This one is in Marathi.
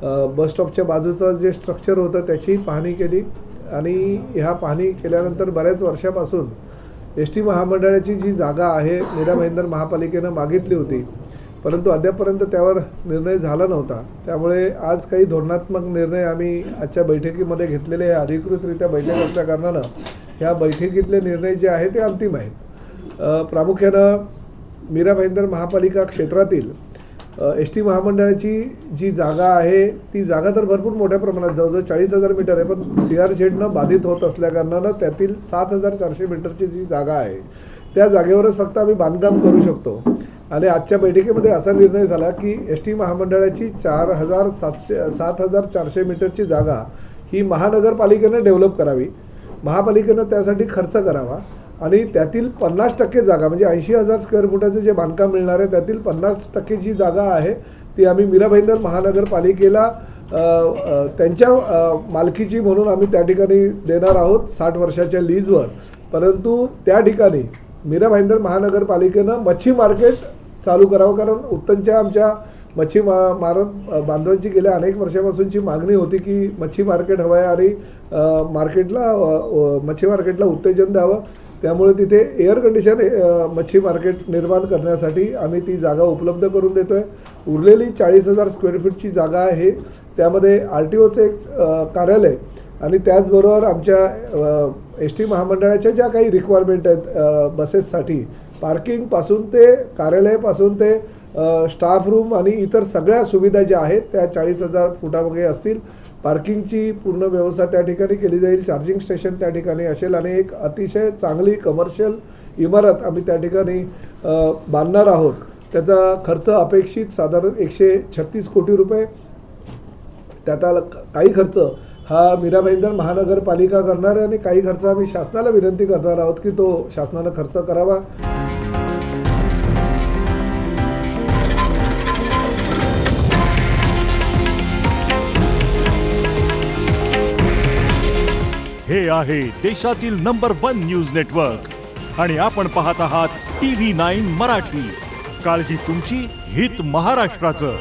बस स्टॉपच्या बाजूचं जे स्ट्रक्चर होतं त्याची पाहणी केली आणि ह्या पाहणी केल्यानंतर बऱ्याच वर्षापासून एस टी महामंडळाची जी जागा आहे मीरा भाईंदर महापालिकेनं मागितली होती, परंतु अद्यापपर्यंत त्यावर निर्णय झाला नव्हता। त्यामुळे आज काही धोरणात्मक निर्णय आम्ही आजच्या बैठकीमध्ये घेतलेले आहे। अधिकृतरित्या बैठक असल्या कारणानं ह्या बैठकीतले निर्णय जे आहे ते अंतिम आहेत। प्रामुख्यानं मीरा भाईंदर महापालिका क्षेत्रातील एस टी महामंडळाची जी जागा आहे ती जागा तर भरपूर मोठ्या प्रमाणात जवळजवळ 40,000 मीटर आहे, पण CRZनं बाधित होत असल्याकारणानं त्यातील 7,400 मीटरची जी जागा आहे त्या जागेवरच फक्त आम्ही बांधकाम करू शकतो। आणि आजच्या बैठकीमध्ये असा निर्णय झाला की एस टी महामंडळाची 7,400 मीटरची जागा ही महानगरपालिकेनं डेव्हलप करावी, महापालिकेनं त्यासाठी खर्च करावा आणि त्यातील 50% जागा म्हणजे 80,000 स्क्वेअर फुटाचं जे बांधकाम मिळणार आहे त्यातील 50% जी जागा आहे ती आम्ही मीरा भाईंदर महानगरपालिकेला त्यांच्या मालकीची म्हणून आम्ही त्या ठिकाणी देणार आहोत 60 वर्षाच्या लीजवर। परंतु त्या ठिकाणी मीरा भाईंदर महानगरपालिकेनं मच्छी मार्केट चालू करावं, कारण उत्तनच्या आमच्या मच्छी बांधवांची गेल्या अनेक वर्षापासूनची मागणी होती की मच्छी मार्केट हवं आहे आणि मच्छी मार्केटला उत्तेजन द्यावं। त्यामुळे तिथे एअर कंडिशन मच्छी मार्केट निर्माण करण्यासाठी आम्ही ती जागा उपलब्ध करून देतोय। उरलेली 40,000 स्क्वेअर फीटची जागा आहे, त्यामध्ये RTOचं एक कार्यालय आणि त्याचबरोबर आमच्या एस टी महामंडळाच्या ज्या काही रिक्वायरमेंट आहेत बसेससाठी पार्किंगपासून ते कार्यालयापासून ते स्टाफ रूम आणि इतर सगळ्या सुविधा ज्या आहेत त्या 40,000 फुटामध्ये असतील। पार्किंगची पूर्ण व्यवस्था त्या ठिकाणी केली जाईल, चार्जिंग स्टेशन त्या ठिकाणी असेल आणि एक अतिशय चांगली कमर्शियल इमारत आम्ही त्या ठिकाणी बांधणार आहोत। त्याचा खर्च अपेक्षित साधारण 136 कोटी रुपये। त्याचा काही खर्च हा मीरा भाईंदर महानगरपालिका करणार आहे आणि काही खर्च आम्ही शासनाला विनंती करणार आहोत की तो शासनानं खर्च करावा। हे आहे देशातील नंबर 1 न्यूज नेटवर्क आणि आपण पाहत आहात TV9 मराठी। काळजी तुमची, हित महाराष्ट्राचं।